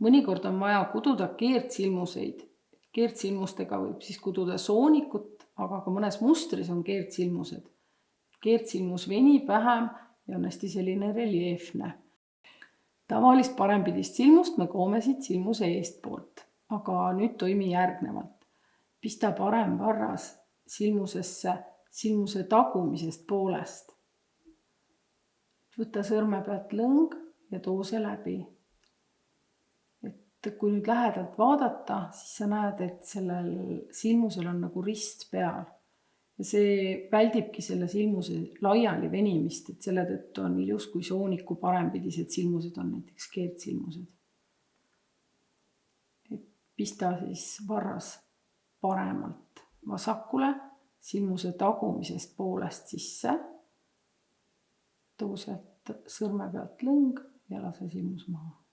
Mõnikord on vaja kududa keerdsilmuseid. Keerdsilmustega võib siis kududa soonikut, aga ka mõnes mustris on keerdsilmused. Keerdsilmus venib vähem ja on hästi selline reljeefne. Tavalist parempidist silmust me koome siit silmuse eestpoolt, aga nüüd toimi järgnevalt. Pista parem varras silmusesse silmuse tagumisest poolest. Võta sõrme pealt lõng ja too see läbi. Et kui nüüd lähedalt vaadata, siis sa näed, et sellel silmusel on nagu rist peal. Ja see väldibki selle silmuse laiali venimist, et selle tõttu on ilus, kui sooniku parempidised silmused on näiteks keerdsilmused. Et pista siis varras paremalt vasakule silmuse tagumisest poolest sisse. Too sealt sõrme pealt lõng ja lase silmus maha.